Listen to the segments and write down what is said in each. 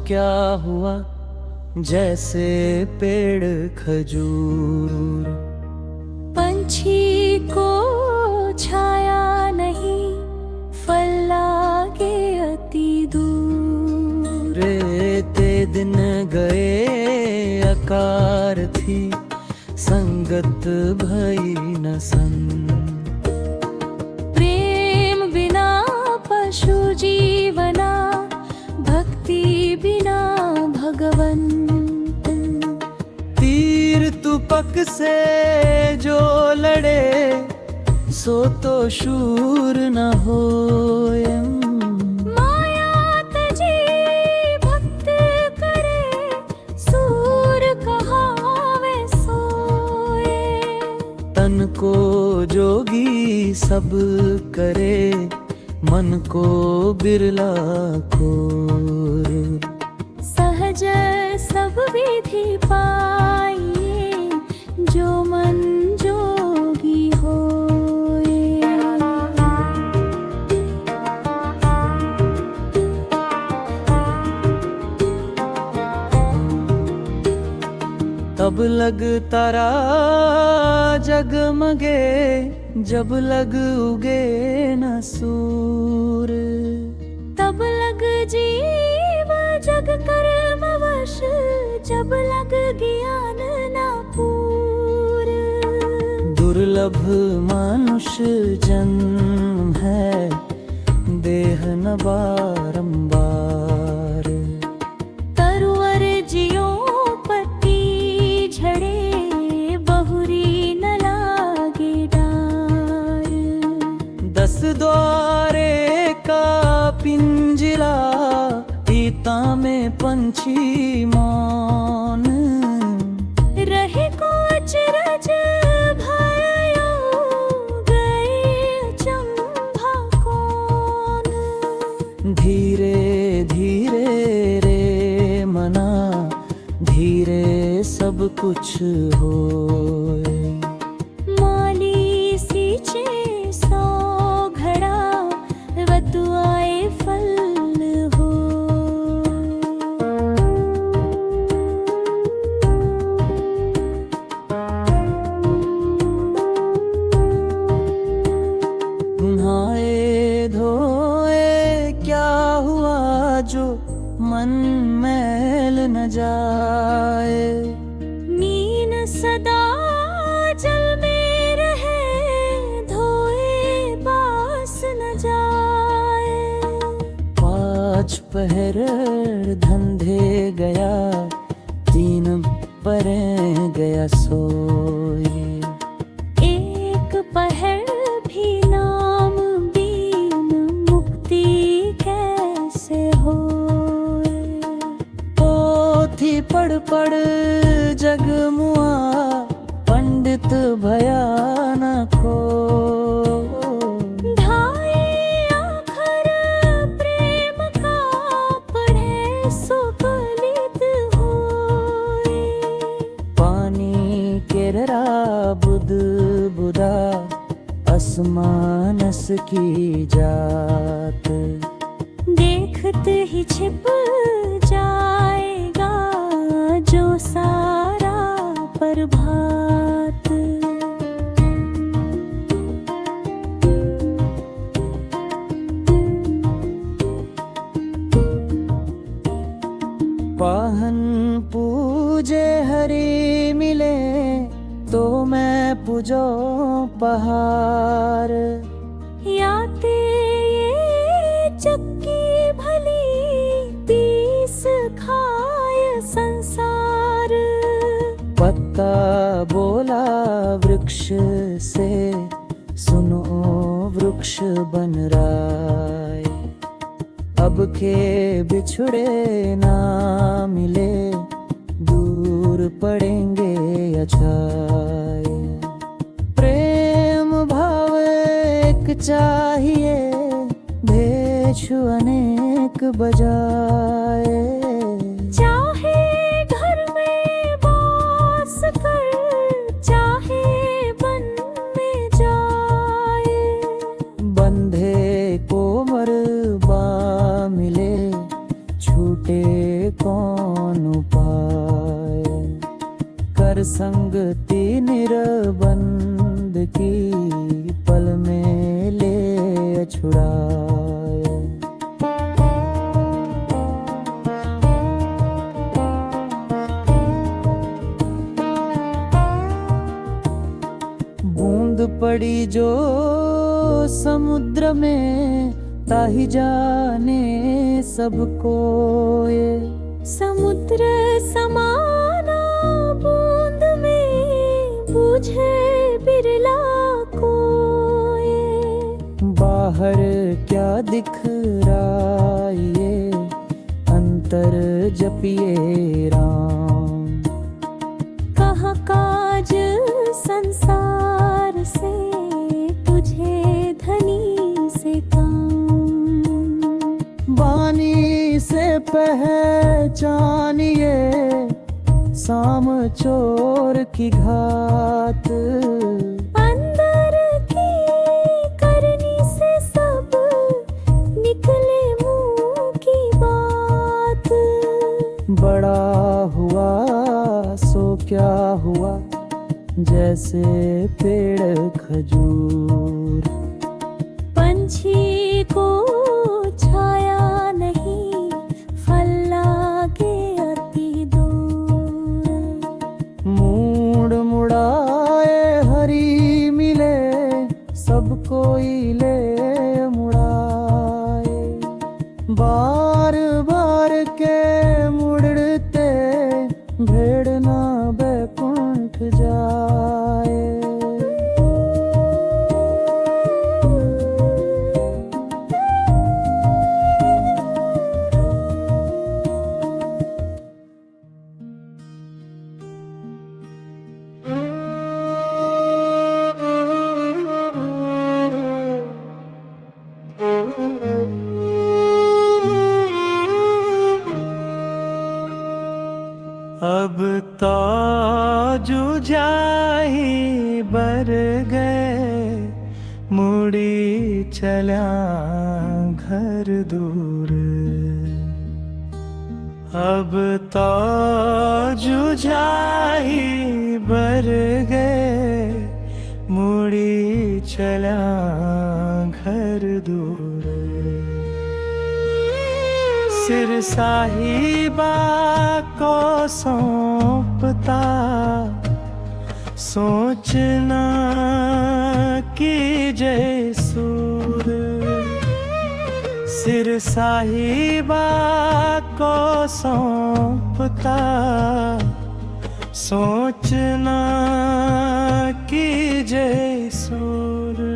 क्या हुआ जैसे पेड़ खजूर। पंछी को छाया नहीं, फल लागे अति दूर। रेते दिन गए अकार थी, संगत भई न संग। प्रेम बिना पशु जीवना, भक्ति बिना भगवन। तीर तुपक से जो लड़े, सो तो शूर न होए। माया तजी भक्त करे, सूर कहावे सोए। तन को जोगी सब करे, मन को बिरला खोर। सहज सब विधि पाइए, जो मन जोगी होए। तब लग तारा जगमगे, जब लग उगे न सूर। तब लग जीव जग कर्म वश, जब लग ज्ञान न पूर। दुर्लभ मनुष्य जन्म है, देह न बारंबार। तरुवर जियो पति झड़े, बहुरी न लागे डार। 10 द्वारे का पिंजरा, पीता में पंछी मौन। रहे को अचरज भयो, गए अचंभा कौन। धीरे धीरे रे मना, धीरे सब कुछ होए। माली सींचे सौ घड़ा, वतुआए फल हो। नहाए धोए क्या हुआ, जो मन मैल न जाए। मीन सदा जल में रहे, धोए बास न जाए। 5 पहर धंधे गया, 3 परे गया सोए। एक पहर भी नाम बीन, मुक्ति कैसे होए। पोथी पढ़ पढ़ जग मुआ, पंडित भया न खो। ढाई आखर प्रेम का, पढ़े सो फलित होए। पानी केररा बुध बुधा, असमानस की जात। देखत ही छिप जाएगा, जो सारा प्रभात। पाहन पूजे हरि मिले, तो मैं पूजो पहाड़। याते ये चक्की भली, पीस खाय संसार। पत्ता बोला वृक्ष से, सुनो वृक्ष बन राय। अब के बिछड़े ना मिले, दूर पड़ेंगे अछाए। प्रेम भाव एक चाहिए, भेषु अनेक बजाए। चाहे घर में वास कर, चाहे वन में जाए। बंधे को मरबा मिले, छूटे कौन उपाय। कर संगति निरबंध की पल में ले छुड़ाए। बूंद पड़ी जो समुद्र में ताही जाने सबको ये। समुद्र समाना बूंद में बुझे बिरला को ये। बाहर क्या दिख रहा ये अंतर जपिए राम। कहाँ काज संसार से तुझे धनी से काम। बानी से पहचानिए साम चोर की घात। अंदर की करनी से सब निकले मुंह की बात। बड़ा हुआ सो क्या हुआ जैसे पेड़ खजूर। पंछी को छाया नहीं फल लागे अति दूर। मूड मुड़ाए हरी मिले सब कोई ले मुड़ाए। बार बार के मुड़ते भेड़ ना बैकुंठ जाए। अब तो जुझाई बर गए मुड़ी चला घर दूर। अब तो जुझाई बर गए मुड़ी चला घर दूर। सिर साहिबा को सौंपता सोचना कीजे सूर। सिर साहिबा को सौंपता सोचना कीजे सूर।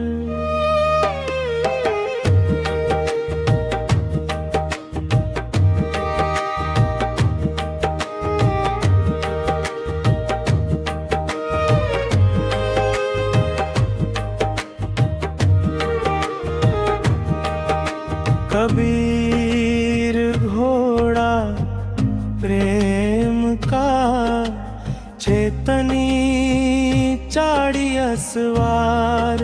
कबीर घोड़ा प्रेम का चेतनी चाड़ी असवार।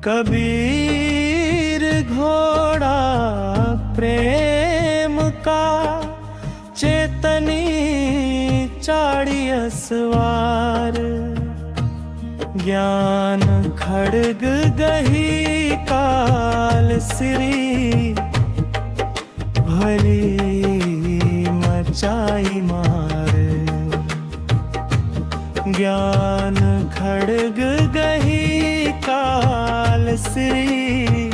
कबीर घोड़ा प्रेम का चेतनी चाड़ी असवार। ज्ञान खड़ग गही काल सिरी भली मचाई मार। ज्ञान खड़ग गही काल सिरी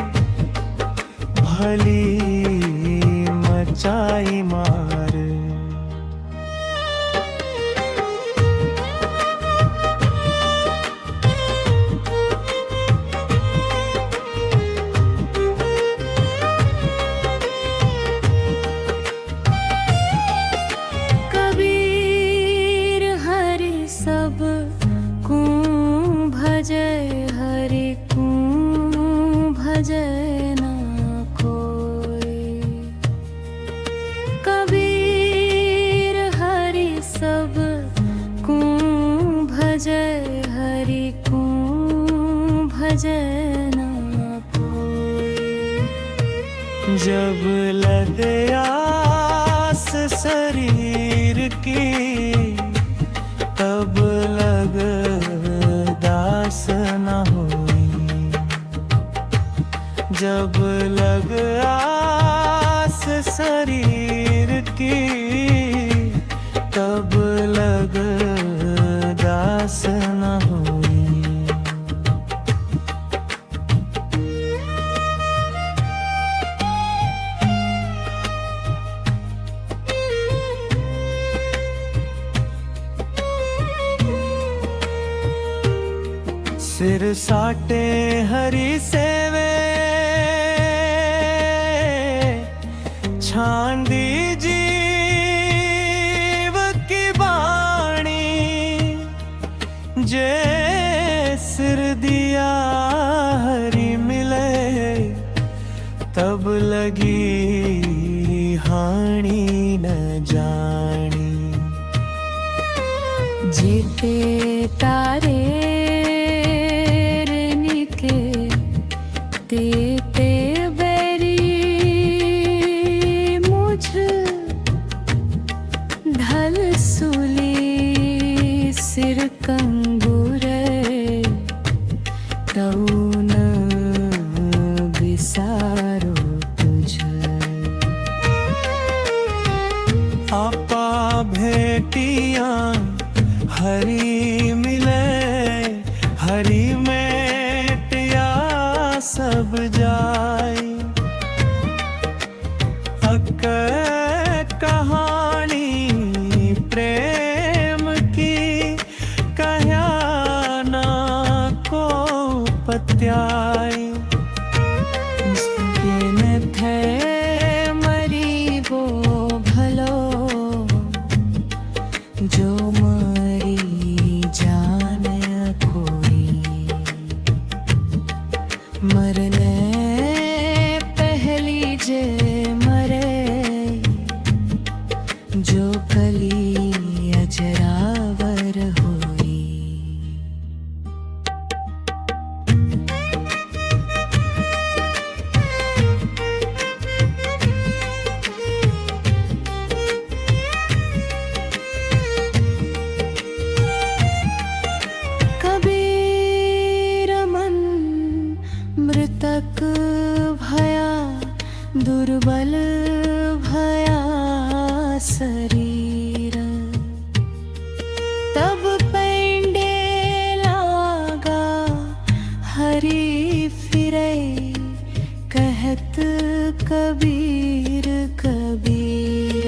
भली मचाई मार। भजय हरि को भजय ना कोई। कबीर हरि सब को भजय हरि को भजय ना कोई। जब लदया शरीर की, तब लग दास न होई। जब लग आस शरीर की, तब लग दास न होई। सिर साटे हरि सेवे, छांदी जीव की बाणी। जे सिर दिया हरि मिले, तब लगी हानि न जानी। जीते तारे तेते बेरी मुझ ढल सुली सिर कंगूरे। तऊन विसारो तुझ आपा भेटिया हरि मिले, हरि में सब जाए। अक कहानी प्रेम की, कह्या ना को पत्याई। जिन थे मरी वो भलो, जो मरी जान कोई। मरने पहली जे मरे, जो कली अजरावर होई। मृतक भया दुर्बल भया शरीर, तब पैंडे लागा हरि फिरे। कहत कबीर कबीर,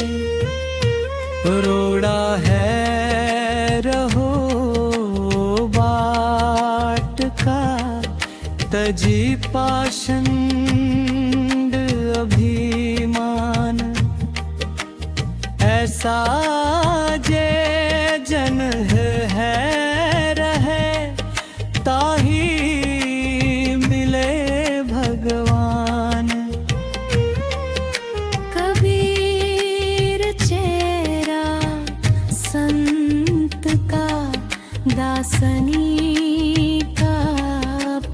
रोड़ा है रहो बाट का, तजी पाषंड अभिमान। ऐसा जे जन है रहे, ताही मिले भगवान। कबीर चेरा संत का, दासनी का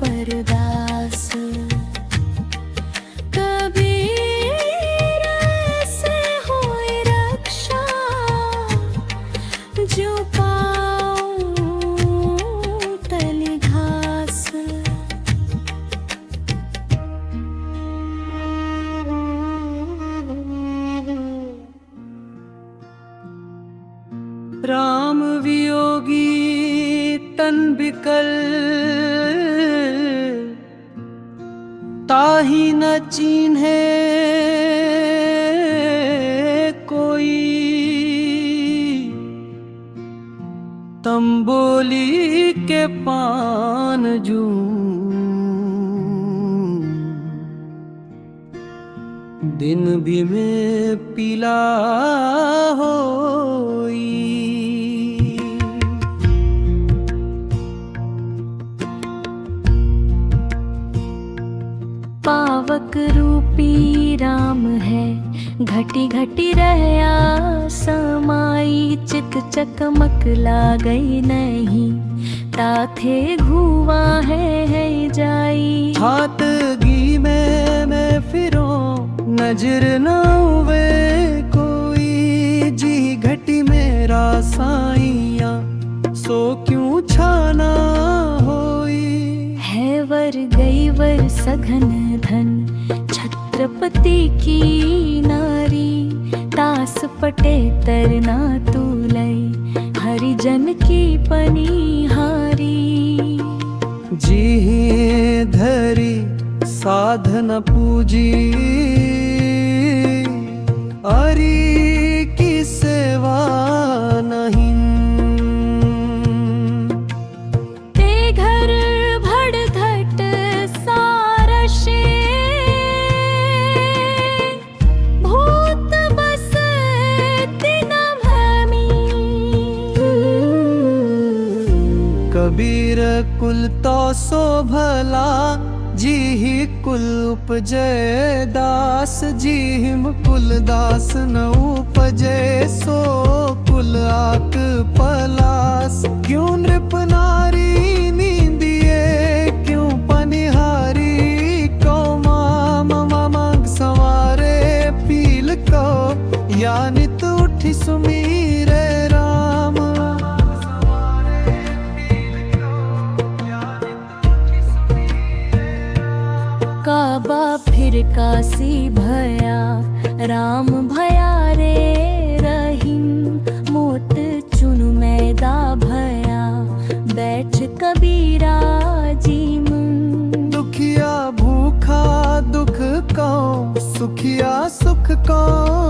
परदास। कबीर से होए रक्षा, जो पाऊं तली घास। राम वियोगी तन बिकल, ताही न चिन्हे कोई। तंबोली के पान जूं, दिन भी में पीला होई। पावक रूपी राम है, घटी घटी रहया समाई। चित चकमक ला गई नहीं, ताथे घुआ है जाई। हाथ घी में मैं फिरो, नजर न हुए कोई। पति की नारी, तास पटे तरना तुलई, हरिजन की पनिहारी। जी धरी साधन पूजी, अरी की सेवा नहीं। ते घर भड़ घट सारशे, भूत बस तिन भमी। कबीर कुल तो सो भला, जी ही कुल उपजे दास। जीहिम कुल दास न उपजे, सो कुल आक पलास। क्यों नृप नारी नींदिए, क्यों पनिहारी को माम मांग संवारे पील को। या नित उठी सुमीरे राम, काबा फिर काशी भया, राम भया रे रहीम। मोत चुन मैदा भया, बैठ कबीरा जीम। दुखिया भूखा दुख को, सुखिया सुख को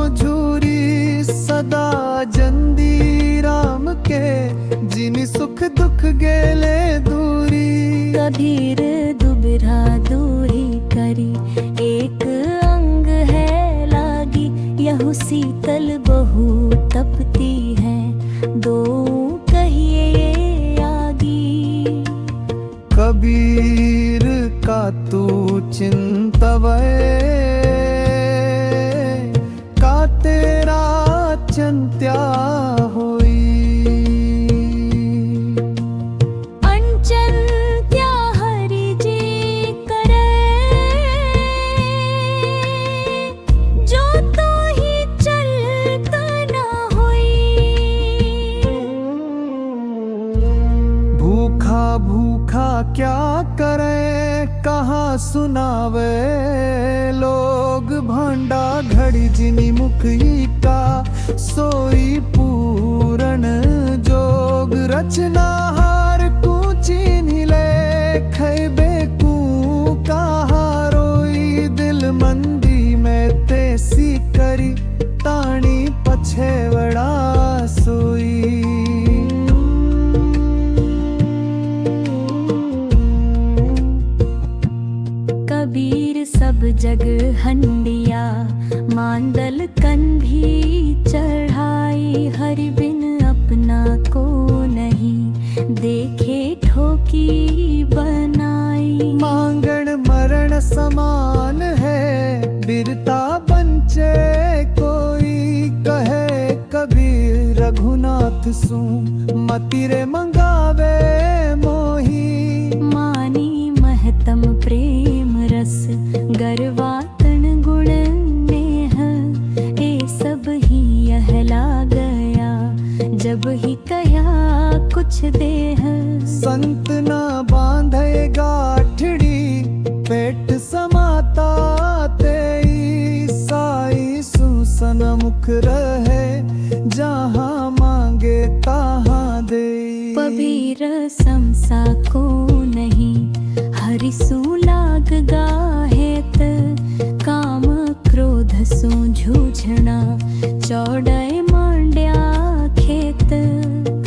झूरी। सदा जंदी राम के, जिनि सुख दुख गेले दूरी। कबीर दुबिरा दूरी करी, एक अंग है लागी। यहु शीतल बहु तपती है, दो कहिए आगी। कबीर का तू चिंतवै, का तेरा चिंत्या होई। अंचन्त्या हरि जी करे, जो तो ही चलत न होई। भूखा भूखा क्या करे, कहाँ सुनावे लोग। भांडा घड़ी जिनी मुखी का, सोई पूरन जोग। रचनाहार कूची नीले, खैबे कू कहा रोई। दिल मंदी में तेसी करी, ताणी पछेवड़ा सोई। कबीर सब जग हंडिया, मांदल कन भी चढ़ाई। हरि बिन अपना को नहीं, देखे ठोकी बनाई। मांगण मरण समान है, बिरता बंचे कोई। कहे कबीर रघुनाथ सू, मतिरे मंगावे मोही। मानी महतम प्रेम रस, गरवातन गुण नेह। ए सब ही यह ला गया, जब ही कया कुछ देह। संत न बांधे गाठड़ी, पेट समाता तेई। साई सुसन मुख रहे, जहाँ मांगे तहाँ दे। कबीर समसा को नहीं, हरि सु लाग गाहेत। काम क्रोध सु जूझना, चौड़य मांड्या खेत।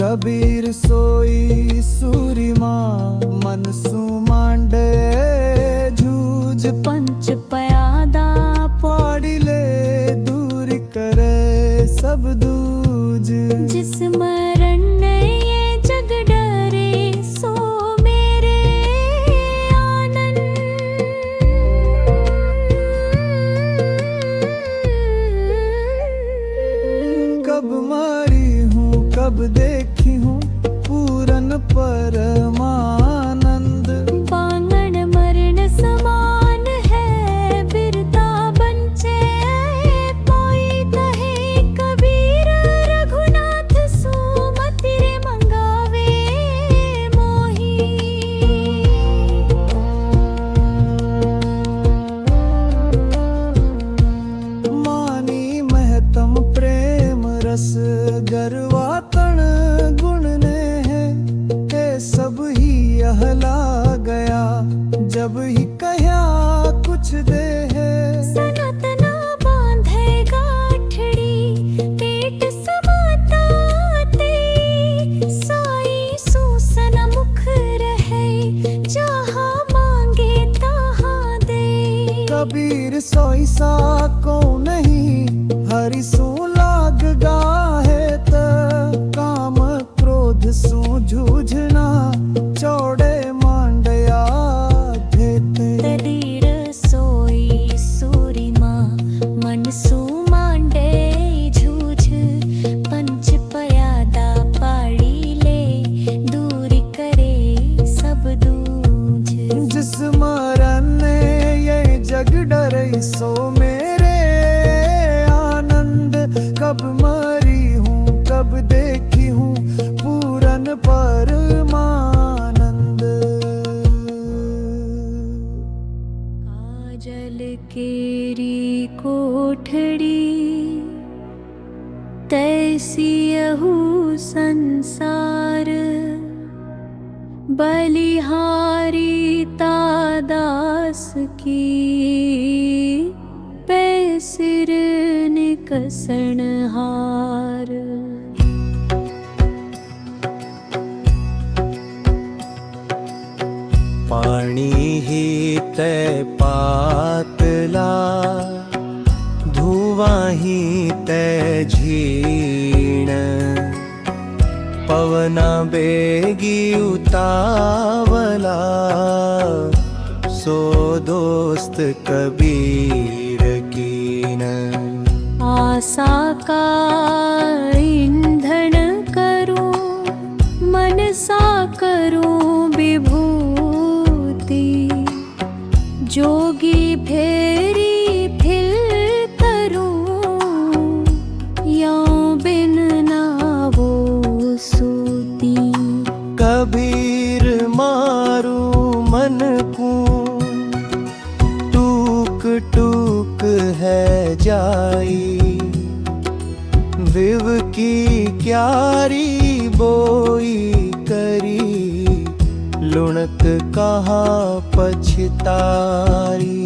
कबीर सोई सूरिमा, मन सु मांडे जूझ। पंच पयादा पाड़िले दूर करे सब दूज। जिस मरण ये जग डरे, सो मेरे आनंद। कब मारी हूँ कब देखी हूँ, पूरन परमानंद। बांगण मरण समान है, बिरता बंचे कोई। कहे कबीर रघुनाथ सो, मतिरे मंगावे मोही। रस गरवा तण गुण ने है, ये सब ही यहला गया जब ही कह्या कुछ दे है। सनातना बांधे गाठड़ी पेट समाता ते, साई सूसन मुख रहे जहाँ मांगे तहाँ दे। कबीर सोई सा को नहीं हरि सो लाग गाहे त, काम क्रोध सो जूझना चौड़े मांडया देते। तदीर सोई सूरिमा मन सु मांडे झूझ, पंच पयादा पाड़ी ले दूर करे सब दूझ। जिस मरण ने ये जग डरे सो मेरे आनंद, कब मरी हूँ कब देखी हूँ पूरन परमानंद। काजल केरी कोठड़ी तैसी यहू संसार, बलिहारी तादास की पैसिर निकसन हार। पाणी ही तै पातला, धुआं ही तै झीण, पवना बेगी उतावला, सो दोस्त कबीर कीन। आशा का ईंधन करूं मनसा करूं विभूति, जोगी फेरी फिल करूं यों बिन ना वो सूती। कबीर मारू मन को टूक टूक है जाई, विव की क्यारी बोई करी, लुणक कहाँ पछतारी।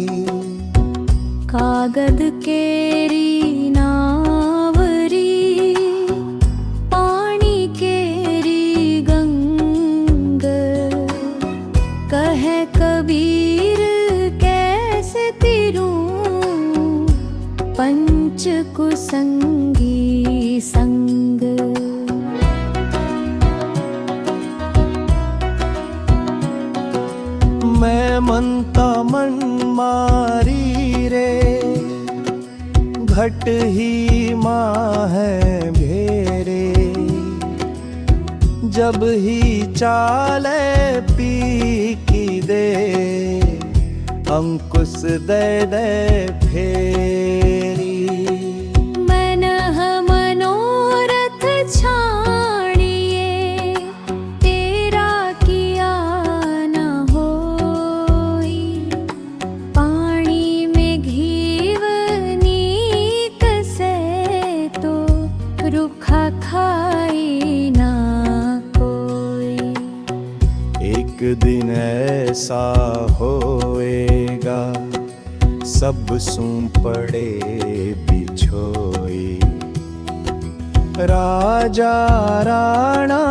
कागद केरी नावरी पानी केरी गंग, कहे कबीर कैसे तिरूं पंच कुसंगी संग। मैं मनता मन मारी रे, घट ही माँ है भेरे, जब ही चाले पी की दे, अंकुश दे दे फेरी। मन मनोरथ छाणिए तेरा किया न होई, पानी में घीव नीक से तो रुखा खाई ना कोई। एक दिन ऐसा होएगा सब सूं पड़े बिछोई, राजा राणा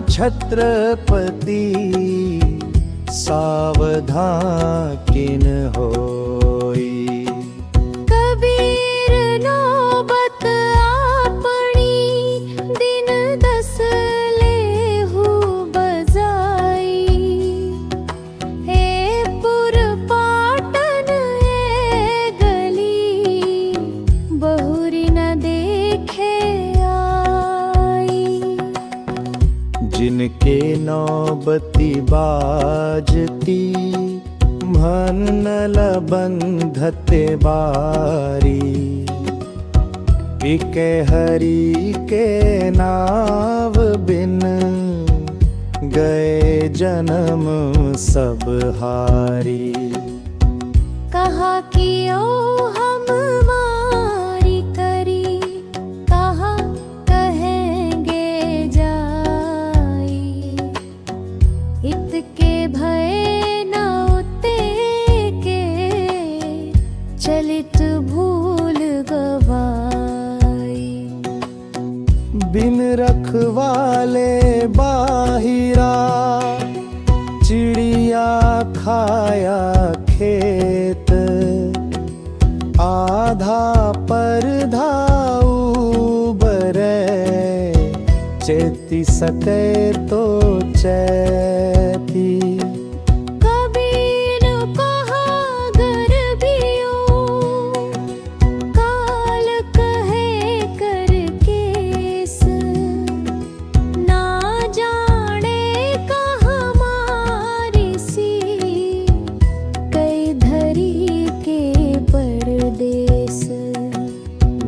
छत्रपति सावधान किन होई। कबीर नौबत आपनी दिन दस लेहु बजाई, ए पुर पाटन ए गली बहुरी न देखे आई। जिनके नौबती बाजती मन लबंधते बारी, इके हरि के नाव बिन गए जन्म सब हारी। कहा कियो हम मारी करी, कहा बिन रखवाले बाहिरा, चिड़िया खाया खेत, आधा परधा उबरे, चेती सके तो चैती। कबीर कहा गर बियो, काल कहे कर केस, ना जाने कहाँ मारी सी, कई धरी के परदेस।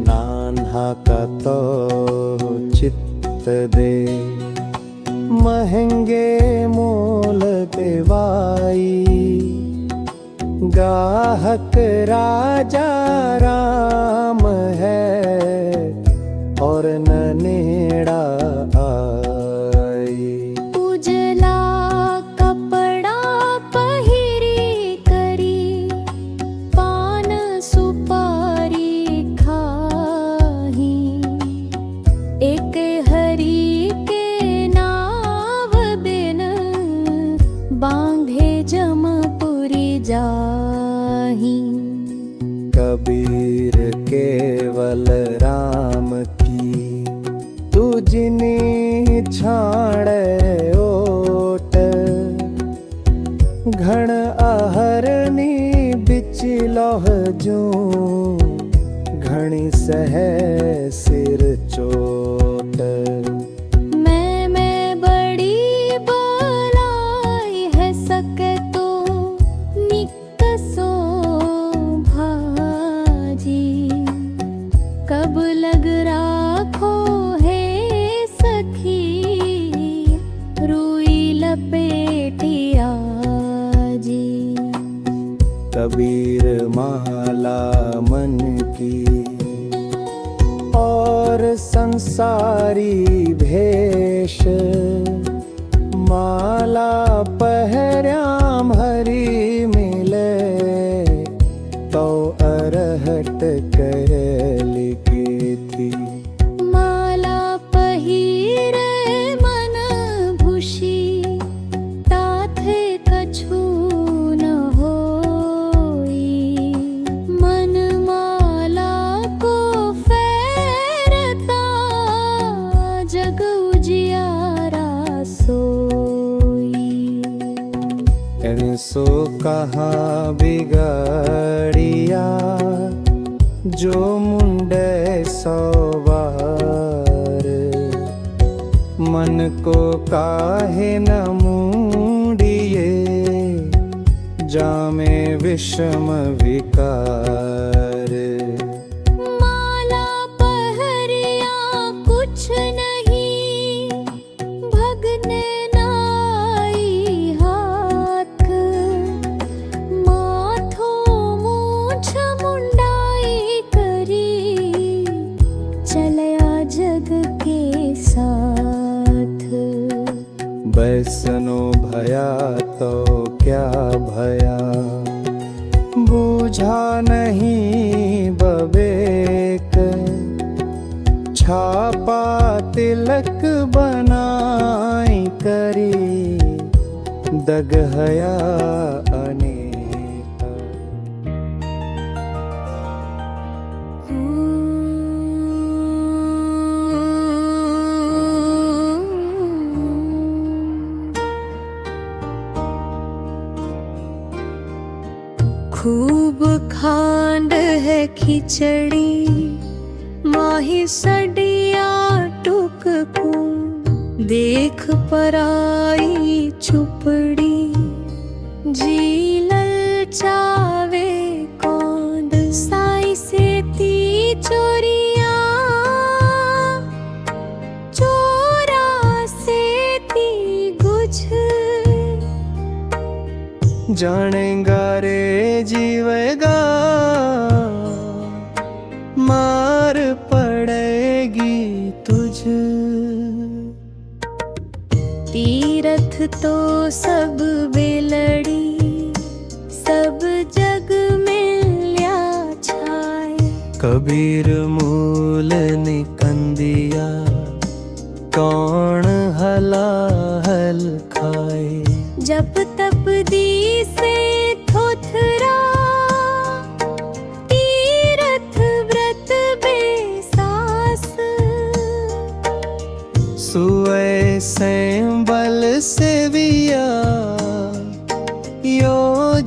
नान्हा का तो चित्त दे, महंगे मोल के वाई, गाहक राजा राम है, और ननेड़ा आई। उजला कपड़ा पहिरी करी, पान सुपारी खाही, एक हरी के नाव बिन, बांधे जमपुरी जाही। कबीर केवल राम की, तुझनी छाड़े ओट, घण आहरनी बिच लोह जूं, घणी सहे सिर चोट। मैं बड़ी बलाई है, सके तो निकसो भाजी, कब लग राखो है सखी, रुई लपेटिया जी। कबीर माला मन की, और संसारी भेष, माला पहर्याम हरि मिले, तो अरहट कहली की थी। माला पहिरे मन भूषी, ताथे कछु न होई, मन माला को फेरता, जग उजियारा सोई। सो कहाँ बिगड़िया, जो मुंडे सवार, मन को काहे न मूंडिए, जामे विषम विकार। माला पहरिया कुछ नहीं, भगने नाई हाथ, माथो मूछ मुंडाई करी, चलया जग के साथ। बैसनो भया तो क्या भया, बूझा नहीं बवेक, छापा तिलक बनाई करी, दगहया अनेक। खूब खांड है खिचड़ी, माही सडिया टुक को, देख पराई चुपड़ी, जी ललचावे कौंद, साई से ती चोरिया, चोरा से ती गुझ, जानेगा रे जीवेगा, मार पड़ेगी तुझ। तीरथ तो सब बेलड़ी, सब जग मिल्या छाए, कबीर मूल निकंदिया, कौन हलाहल खाए। जप तप दी से थोथरा, तीरथ व्रत बेसास। सुए से बल सेविया, यो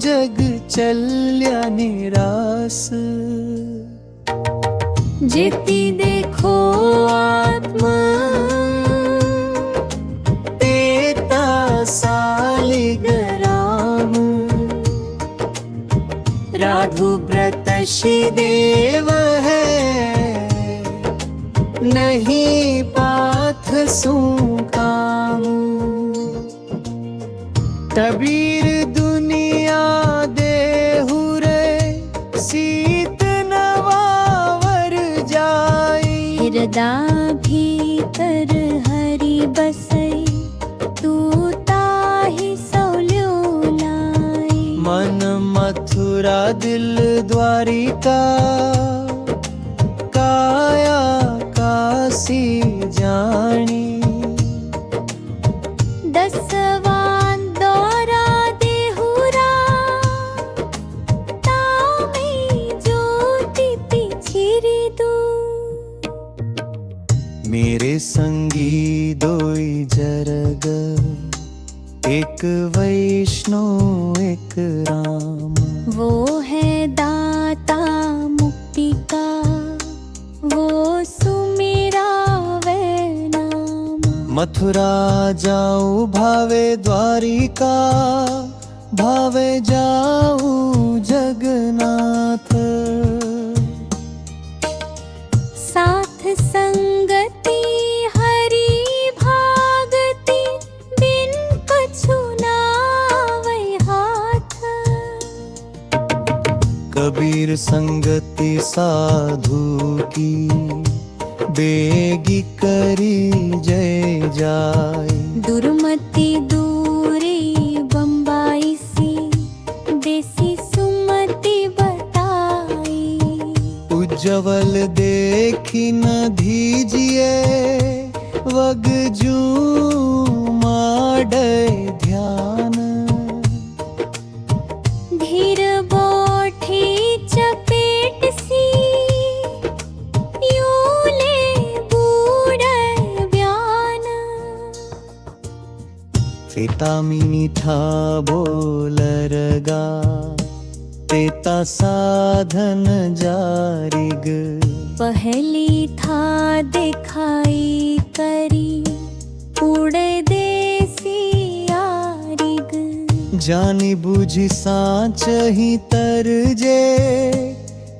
जग चल्या निरास। जेती देखो आत्मा, तेता सालिग्राम। राधु व्रत देव है, नहीं पाथ सुकाम। कबीर दुनिया देहु रे, सीत नवावर जाई। हृदा भीतर हरि बसई, तू ताहि सौल्यो लाई। मन मथुरा दिल द्वारिका, काया काशी जानी। दसवां दौरा देहुरा, तामे ज्योति पिछिरी दू। मेरे संगी दोई जरग, एक वैष्णव एक राम। वो है दाता मुक्ति का, वो सुमेरा वे नाम। मथुरा जाऊं भावे द्वारिका, भावे जाऊं जगन्नाथ। साथ संगति हरि भागति, बिन कछु नावै हाथ। कबीर संगति साधु की, बेगी करी जय जाय। दुर्मति दूरी बम्बाई सी, देसी सुमति बताई। उज्जवल देखी न दीजिए, वगजू माडे ध्यान। धीर बोठी चपेट सी, यूले बूढ़े ब्यान। तेता मीठा बोलरगा, तेता साधन जारिग। पहली था दिखाई करी, उड़े देसी आरिग। जानी बुझी साँच ही तरजे,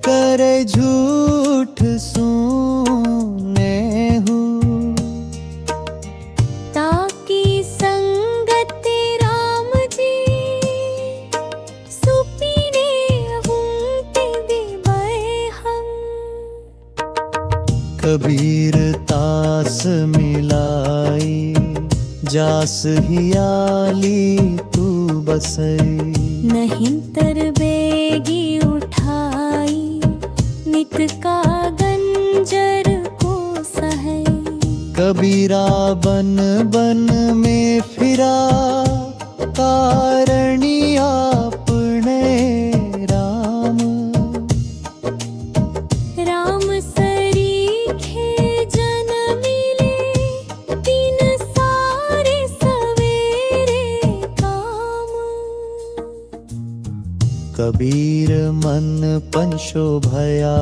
करे झूठ सुने हूँ। ताकि संगति राम जी, सुपीने हुंते दिवै हम। कबीर तास मिलाई, जास हियाली तू बसई। नहीं तर बेगी उठाई, नित का गंजर को सहई। कबीरा बन बन में फिरा, कारणी आपने राम। राम सरीखे जन मिले, दिन सारे सवेरे काम। कबीर मन पंशो भया,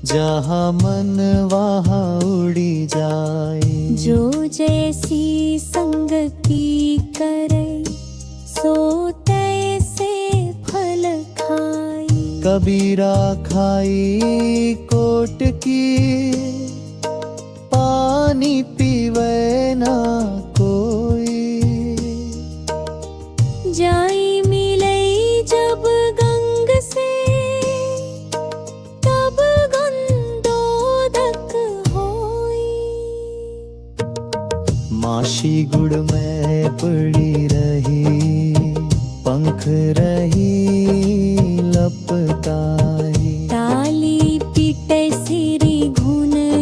जहाँ मन वहाँ उड़ी जाए। जो जैसी संगति करे, सो तैसे फल खाई। कबीरा खाई कोट की, पानी पीवे ना कोई। जाई मिलई जब गंग से, तब गंदोदक होई। माशी गुड़ में पड़ी रही, पंख रही लपटाई। ताली पीटे सिरी घुने,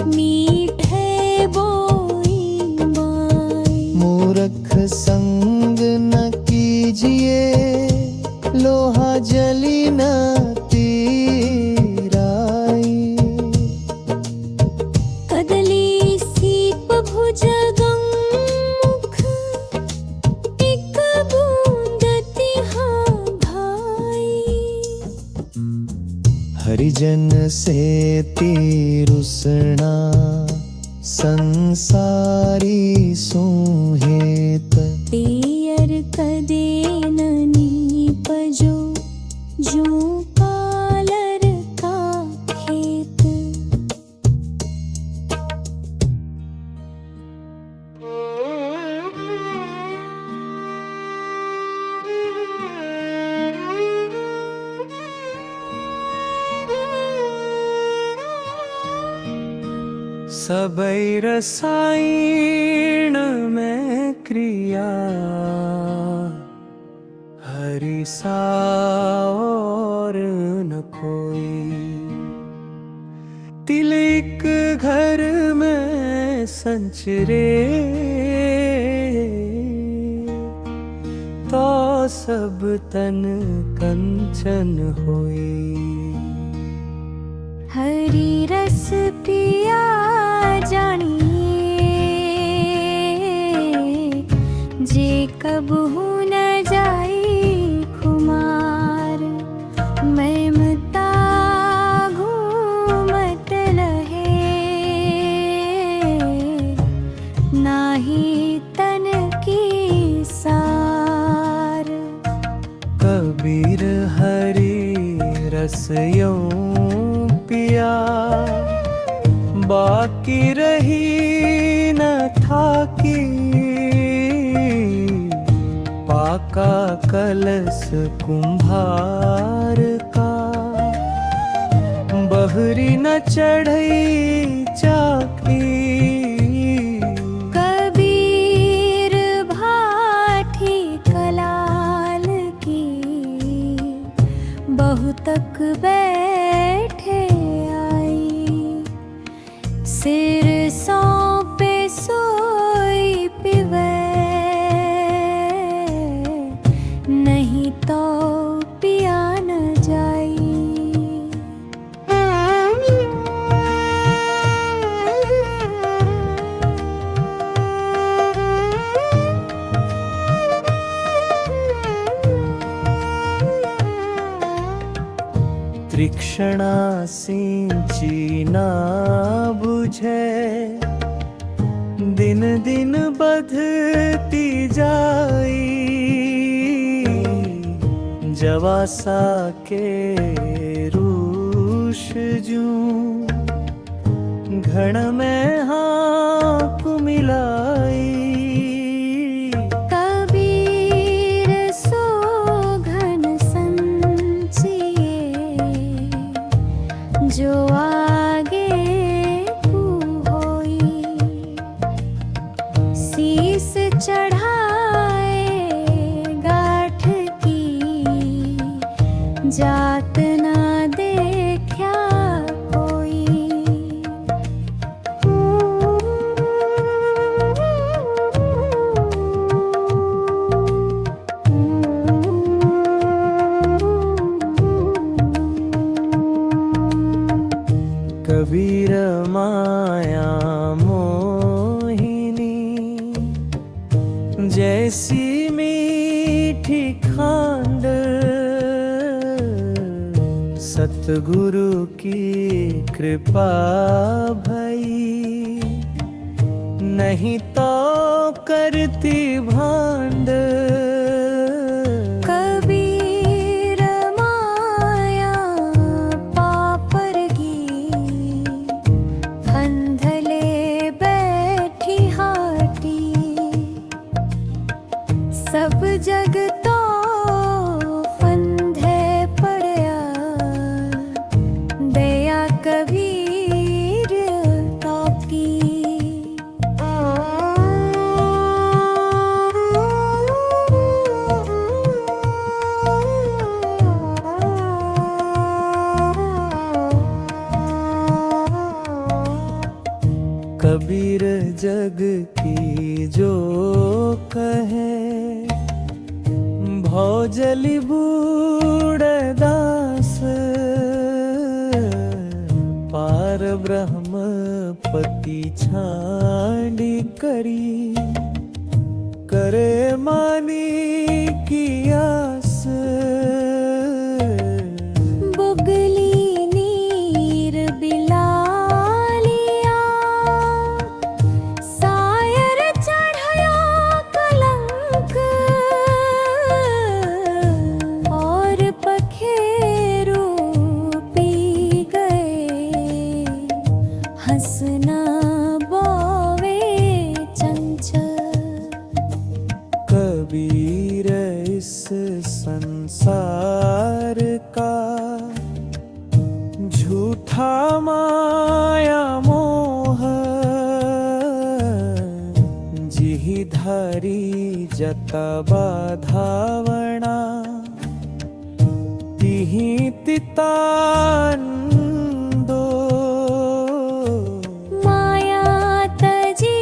मीठ रुसना संसारी सोहेत। पियर कदे ननी पजो जो कालर का खेत। सबई रसायन में क्रिया हरि सा और न कोई। तिलक घर में संचरे तो सब तन कंचन होई। हरि रस पिया जानिए जे कबहू न जाई खुमार। ममता घूमत रहे नाही तन की सार। कबीर हरि रस यूं पिया बाकी रही न था की। पाका कलश कुम्हार का बहरी न चढ़ई चाकी। कबीर भाठी कलाल की बहुतक बैठे आई। सिर सौंपे सोई पिबै नहीं तो पिया न जाई। तृक्षणा सिंची ना बुझे दिन दिन बधती जाई। जवासा के रूष जूं घण में हाथ मिलाई। कबीर सो घन संचिए जो आगे तू होई। शीस चढ़ाए गाठ की जात ना देखा कोई। कबीर माया मोहिनी जैसी मीठी खांड। सतगुरु की कृपा भई नहीं तो करती भांड। कबीर माया पापर की अंधले बैठी हाटी। सब जग तो फंधे पड़या दया कबीर ताकी। कबीर जग की जो कहे भौजली बूढ़दास। पार ब्रह्म पति छांडी करी करे मानी की आस। बुगली नीर बिला हंसना बोवे चंचल। कबीर इस संसार का झूठा माया मोह, जिहि धारी जता बाधावणा, तिहि तितांदो। माया तजी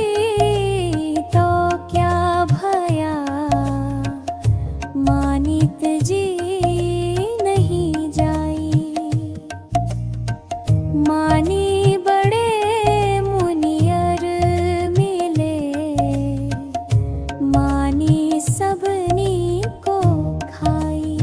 तो क्या भया, मानित जी नहीं जाई। मानी बड़े मुनियर मिले, मानी सबनी को खाई।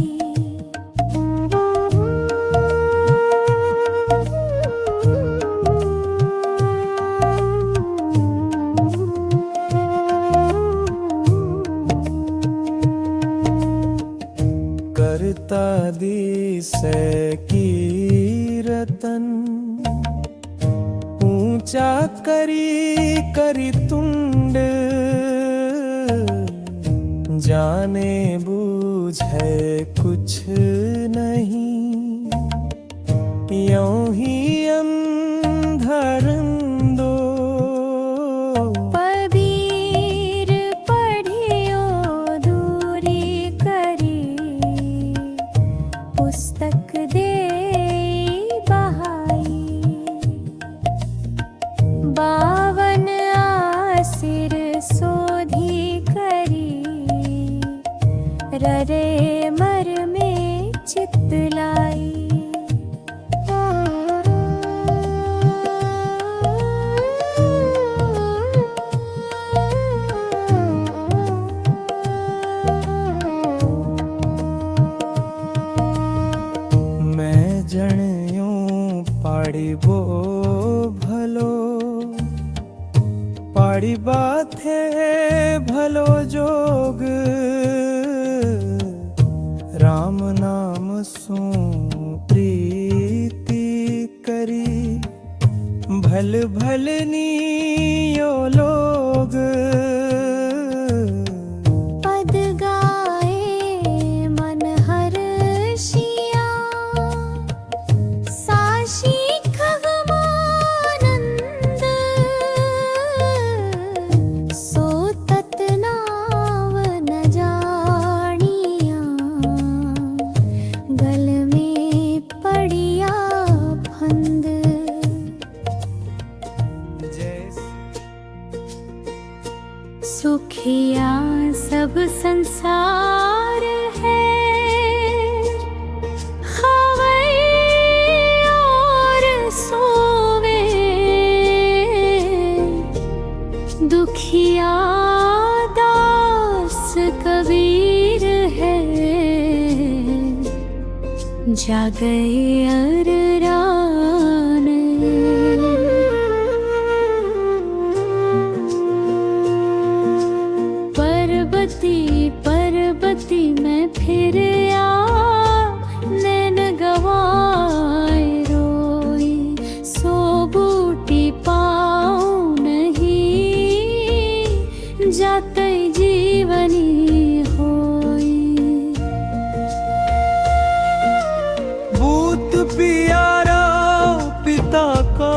करता दिसै कीरतन, ऊंचा करी तुंड। जाने बूझे कुछ नहीं, यों ही अंधरंदो। पबीर पढ़ियो दूरी करी, पुस्तक दे बहाई। 52 आसिर सोधी करी, ररे मर में चितलाई। मैं जणयूं पाड़ीबो भलो, पाड़ी बाथे भलो जोग। राम नाम सू प्रीति करी, भल भलनियो लोग। पद गाए मन हर्षिया, साशी खगमानंद। सो ततनाव न जानिया, गल में पड़िया फंद। सुखिया सब संसार है, खावे और सोवे। दुखिया दास कबीर है, जागे अर रान। पर्वती मैं फिर आ, नैन गवाए रोई। सो बूटी पाऊं नहीं, जाते जीवनी होई। भूत पियारा पिता को,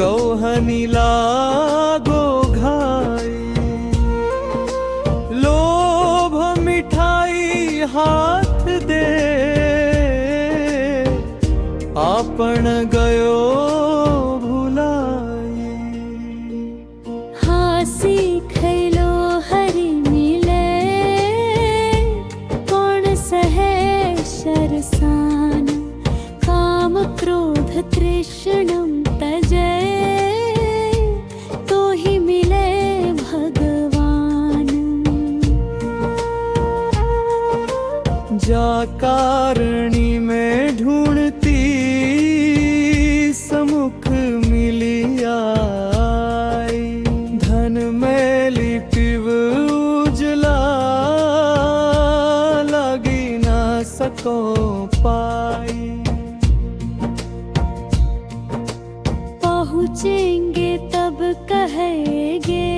गौहनी लागो घाई। लोभ मिठाई हाथ दे, आपन गयो भुलाई। हासी खैलो हरि मिले, कौन सहे शरसान। काम क्रोध तृष्णम तजे, तो ही मिले भगवान। जा कारणी में ढूंढती, समुख मिली आई। धन में लिपिव उजला, लगी ना सको पाई। पहुँचेंगे तब कहेंगे,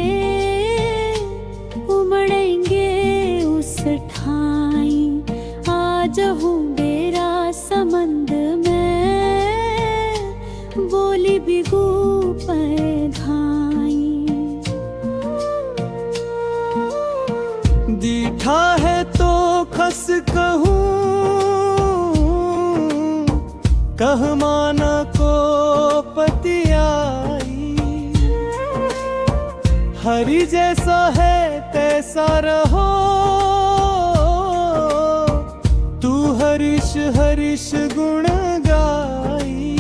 उमड़ेंगे उस ठाई। आज हूँ डेरा समंद में, बोली बिगू पैधाई। दीठा है तो खस कहूँ, कह माना को पतियाई। हरि जैसा है तैसा रहो, तू हरीश हरीश गुण गाई।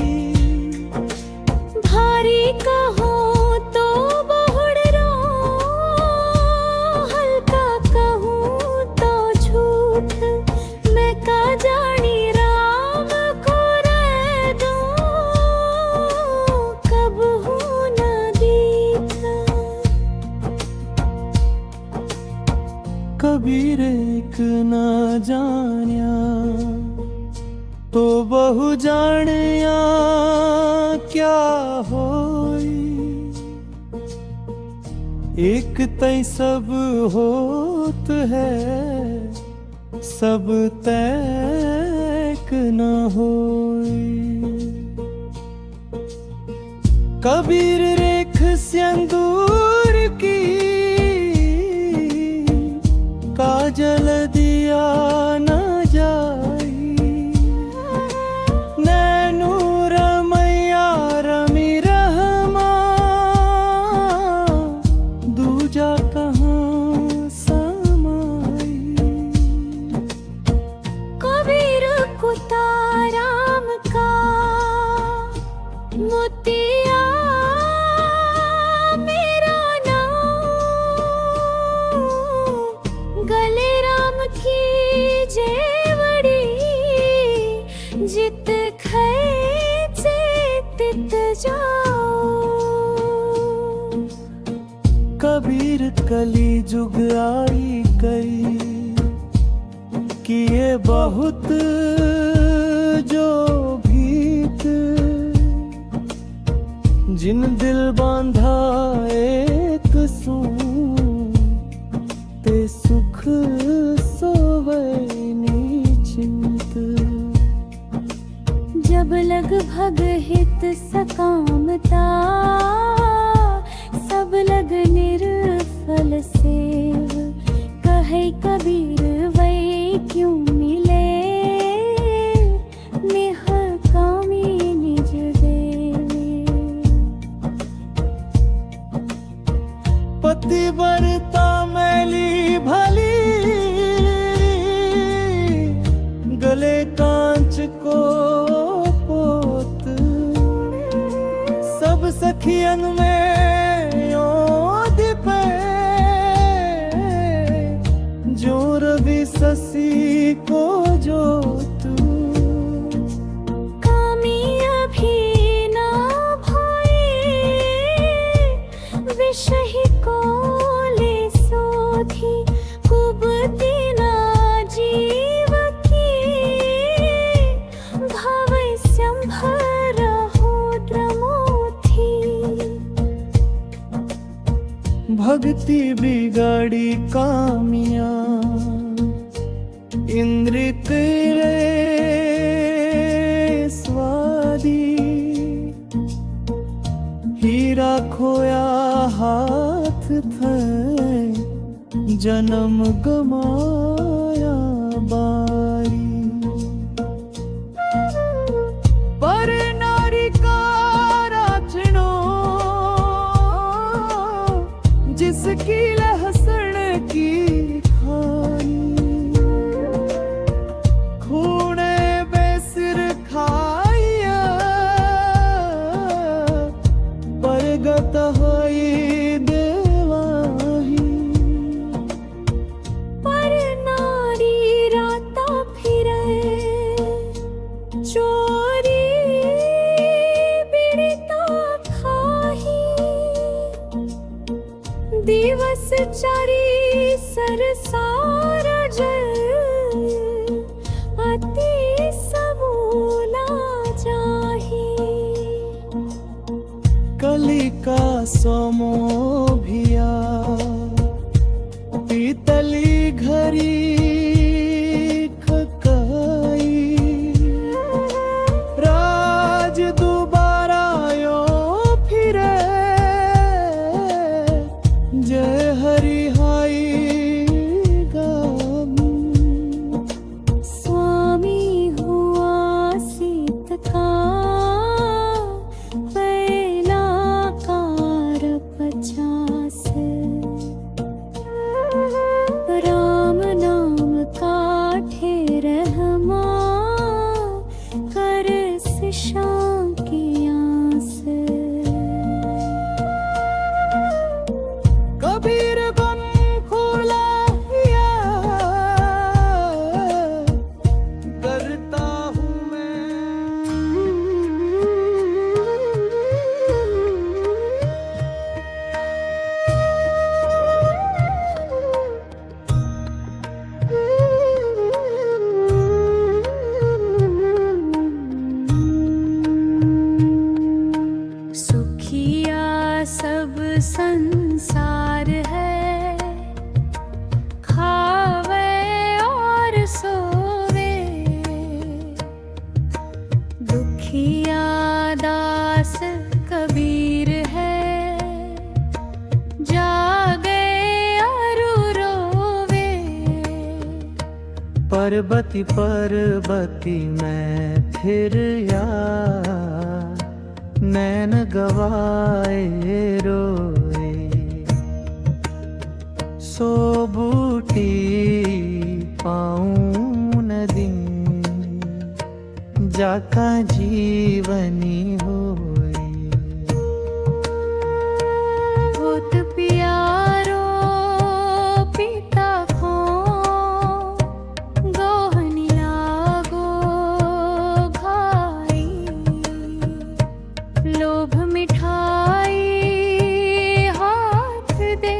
भारी कहो तो बहुड़ रो, हल्का कहूँ तो झूठ। मैं का जानी राम को रह दूं, कब हूँ न दीठा। कबीर एक न जान्या, तो बहु जानिया क्या होई। एक तय सब होत है, सब तैक न होई। कबीर रेख सिंदूर की, काजल दिया न जाई। नैनूर मैया रमी रहमा, दूजा कहाँ समाई। कबीर कुताराम का मोतिया मेरा नाम, गले राम की जेवड़ी। जित खैचे तित जाओ। कबीर कली जुग आई गई, किए बहुत जो भीत। जिन दिल बांधा एक सू, ते सुख सोवे निश्चिंत। जब लग भग हित सकामता, सब लग निर्फल सेव। कहे कबीर वै क्यों मिले, नेह कामी निज देवे। पतिव्रता मैली भली, गले कांच को पोत। सब सखियन में ओध पे, जो रवि शशि को जोत। कामी अभी ना भाई, विषहि को ले सोधी। कुबती ना जीव की, भावै संभर होद्रमोथी। भक्ति बिगाड़ी कामिया, इंद्र तेरे स्वादी। हीरा खोया हाथ थे, जन्म गमाया बारी। पर नारी का राचनो, जिसकी लहसुन की खानी। खूने बेसिर खाइया, परगत होई देवाही। पर नारी राता फिरे, चोरी बिरता खाही। दिवस चारी सरसार जल, अति सबूला जाही। का सोमो भिया पीतली घरी खकाई राज दोबारा यो फिरे जय हरि हाई गामी स्वामी हुआ सीत का पहला कार 50 राम नाम का ठेरहमा कर सिशां की आस कबीर बन खोला हिया करता हूँ सुखिया सब संसार है खावे और सोवे दुखिया दास कबीर है जागे और रोवे पर्वती पर्वती मैं फिर यार नैन गवाए रोए सो बूटी पाऊं न दिन जाका जीवनी होए भूत प्यारो पिता को गोहनी लागो घाई लोभ मिठाई हाथ दे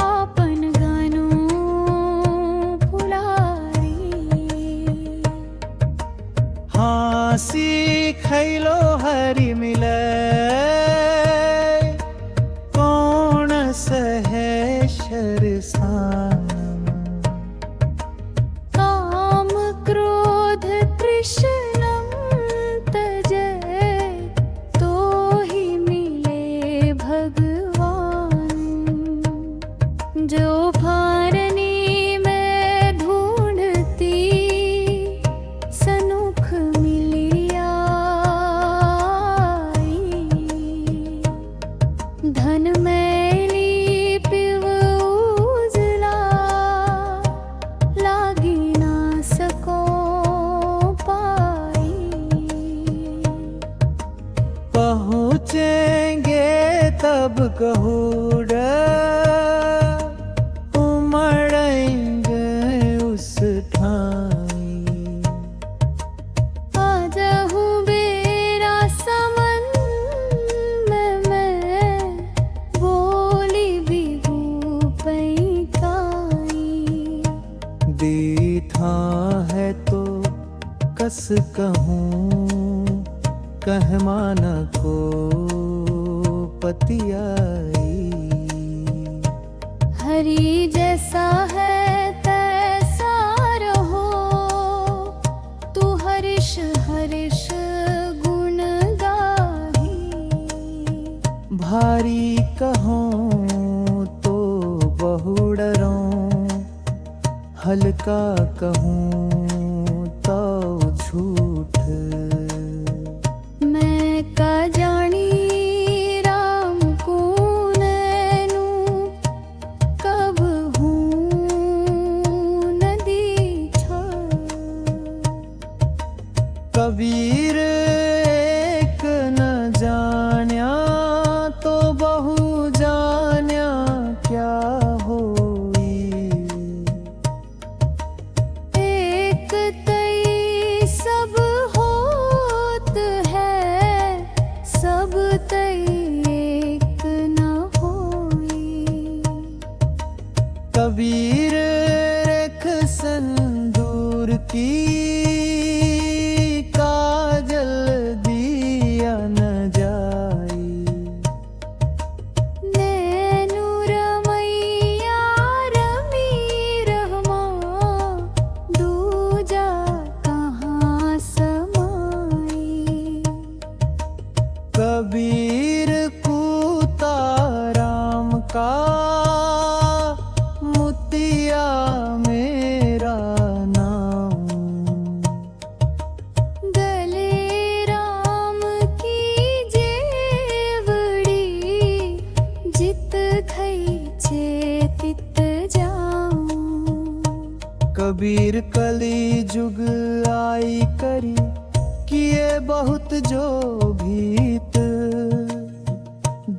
आपन गनु फुलाई हाँसी खैलो हरि मिले कौन सहे शरसान काम क्रोध तृष्णं तजे तो ही मिले भगवान जो भारनी में ढूंढती सनुख मिलिया धन मैली पिव उजला लागी ना सको पाई पहुँचेंगे तब कहूँ उमड़ेंगे उस ठाई आ जाहूँ बेरा समन में मैं बोली भी हूँ पैकाई दीथा है तो कस कहूँ कहमाना को पतियाई हरि जैसा है तैसा रहो तू हरिश हरिश गुण गाही भारी कहूँ तो बहुड़रों हल्का कहूँ तो झूठ मैं का जानी राम को नैनू कब हूँ नदी छा कबीर एक न जान्या तो बहु जान्या क्या होई होत जो भीत,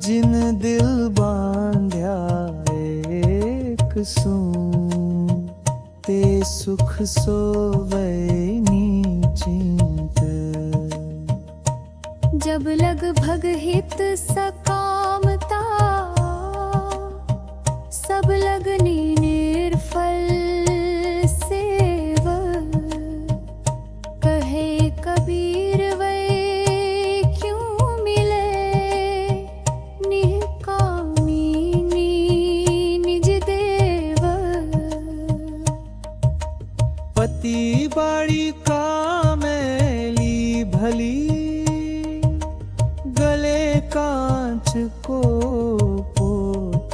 जिन दिल बांध्या एक सूं, ते सुख सोवै निश्चिंत। जब लगभग हित सकामता, सब लगनी निर्फल सेव। कहे कबीर वै क्यों मिले, निकामी निज देव। पति बाड़ी कामेली भली, गले कांच को पोत।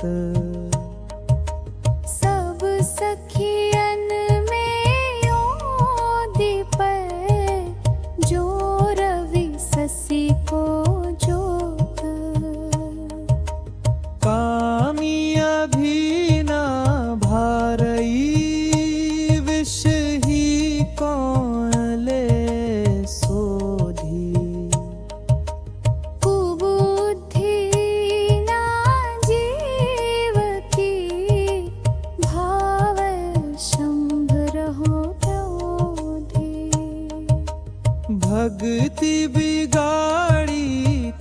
सब सखियन में यों दीपै, जो रवि शशि को जोत। कामी अभी न भारई, विष ही कौन ले सोधी। कुबुद्धि ना जीव की, भावै शंभ रहो क्रोधी। भक्ति बिगाड़ी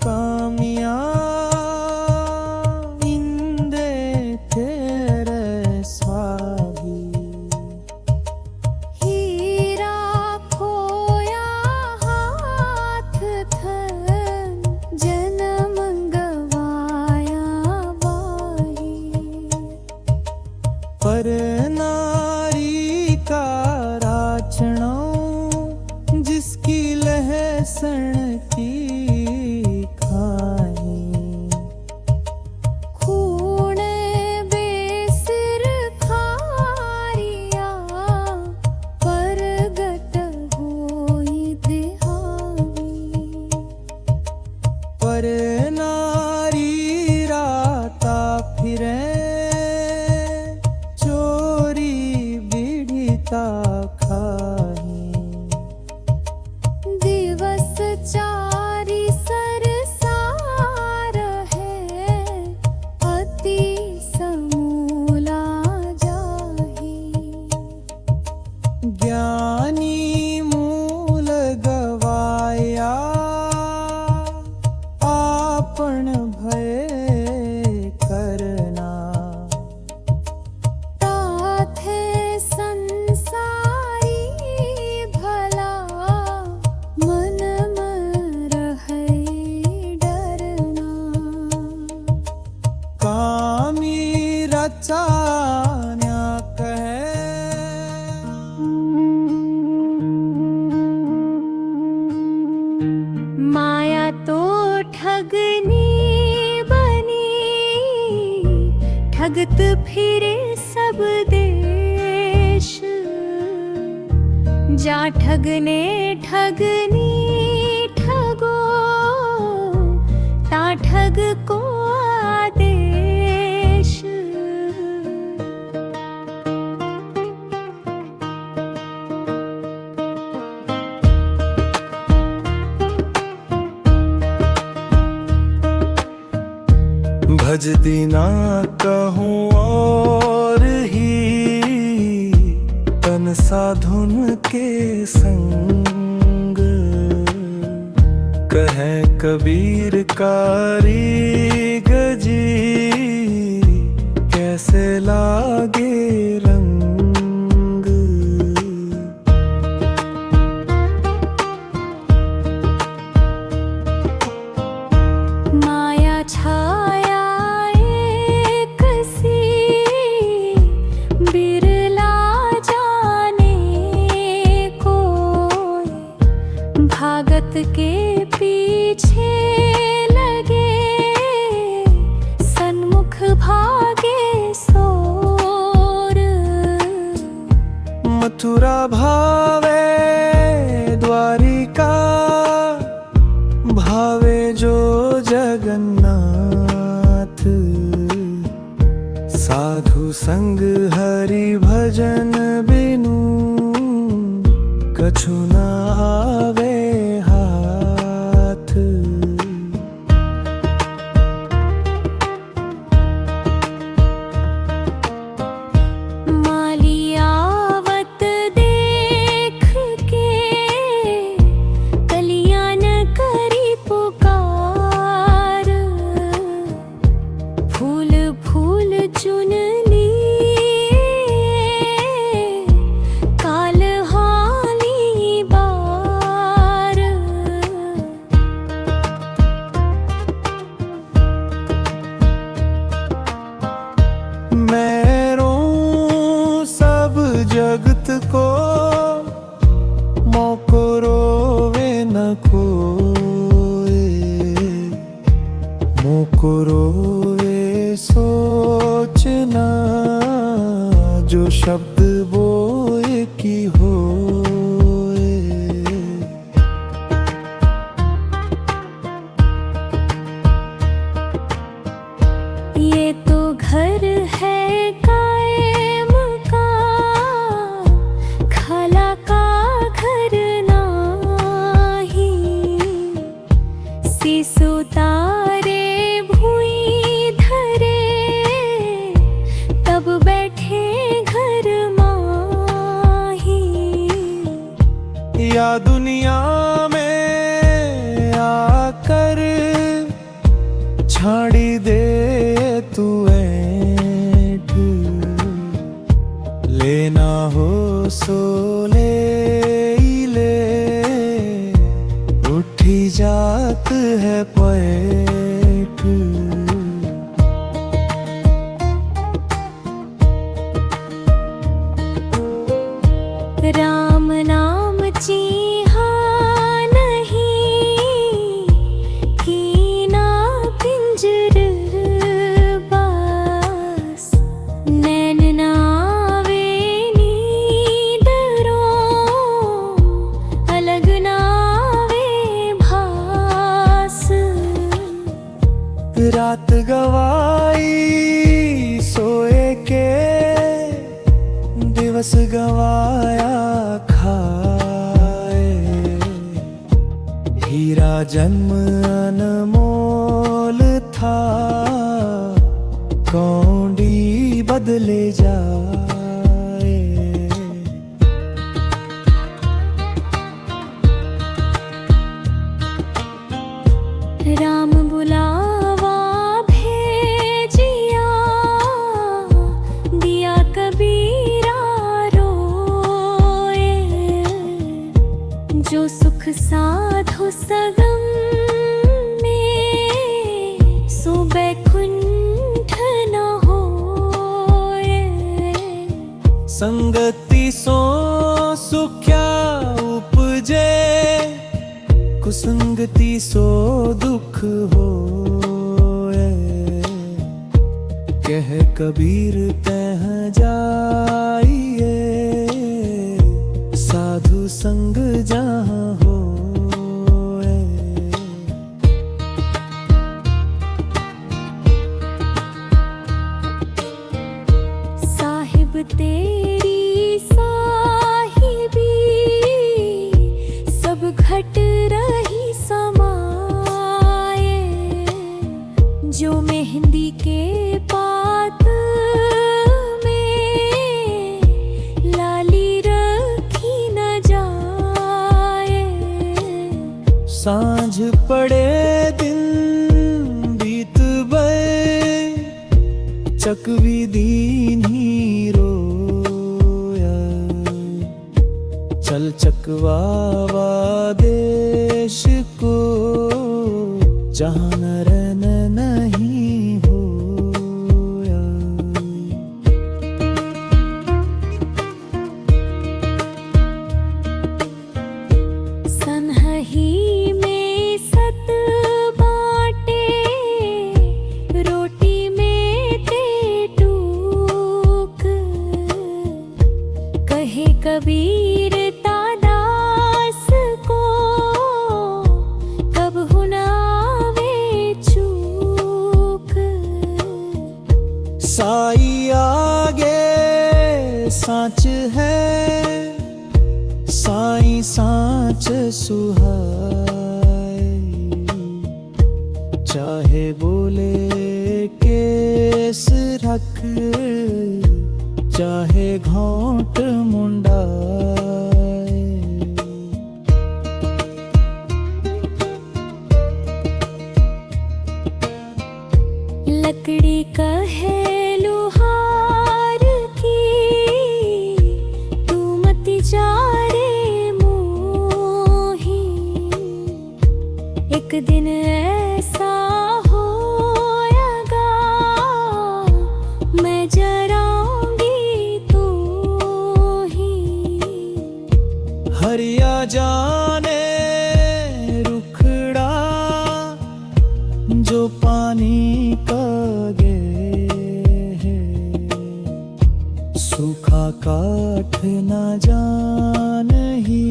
कामिया, इंदे तेरे स्वाभी। हीरा खोया हाथ थन, जन्म गवाया बाही। पर नारी का राचणों, जिसकी लहसण की खाही। खूण बेसिर खारिया, परगट होई देहावी। पर नारी राता फिरे, चोरी बीढ़ीता खाही। दिवस चारि सरसार है, अति समूला जाही। ज्ञानी मूल गवाया, आपन भय करना। ताथे संसारी भला, मन में रहै डरना। कामी रचान्या कहे, माया तो ठगनी बनी, ठगत फिरे सब देश। जा ठगने ठगनी ठगो, ता ठग को आदेश। भजती ना कहूँ और ही, तन साधुन के संग। कहे कबीर कारी गजी, कैसे लागे रंग। माया छाया एक सी, बिरला जाने कोई। भागत के पीछे लगे, सन्मुख भागे सोर। मथुरा भावे द्वारिका, भावे जो जगन्नाथ। साधु संग हरि भजन बिनु, कछु न आवे हाथ। मालियावत देख के कलियां न करी पुकार, फूल फूल चुन लिए काल हाली बार। मैं रोऊं सब जगत को, मौको रोवे न कोई, मोको रोवे सोचना, जो शब्द बोए की होए। ये तो घर है कायम का, खाला का घर नाही। सीस उतारे भुई धरे, तब बैठे घर माही। या दुनिया में आकर छाड़ी दे तू ऐठ, लेना हो सो ले ले, उठी जात है पैठ। राम नाम चीहा नहीं, कीना पिंजर बास। नैन नावे नींदरो, अलग नावे भास। रात गवाई सोए के, दिवस गवाया खाए। हीरा जन्म अनमोल था, कौंडी बदले जाए। राम बुलावा भेजिया, दिया कबीरा रोए। जो सुख साधु सगम में, सो बैकुंठ न होए। संगति सो सुख्या उपजे, कुसंगति सो दुख होए। कह कबीर तह जाइए, साधु संग जहाँ होए। साहिब तेरी साहिबी, सब घट रही समाए। जो मेहंदी के पात में, लाली रखी न जाए। सांझ पड़े दिन बीत गए, चकवी दीनी रोया। चल चकवावा देश को, जहाँ नरन नहीं होया। सनही में सत बाटे, रोटी में ते टूक। कहे कबीर तादास को, कब हुनावे चूक। साई आगे सांच है, साई सांच सुहाए। चाहे बोले केस रख, चाहे घोंट मुंडाए। लकड़ी कहे लुहार की, तू मत जा रे मोही। एक दिन ऐसा होएगा, मैं जराऊंगी तो ही। हरिया जाने रुखड़ा जो पानी का गे है, सूखा काठ न जान ही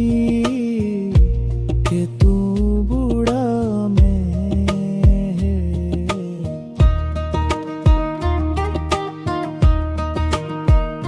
कि तू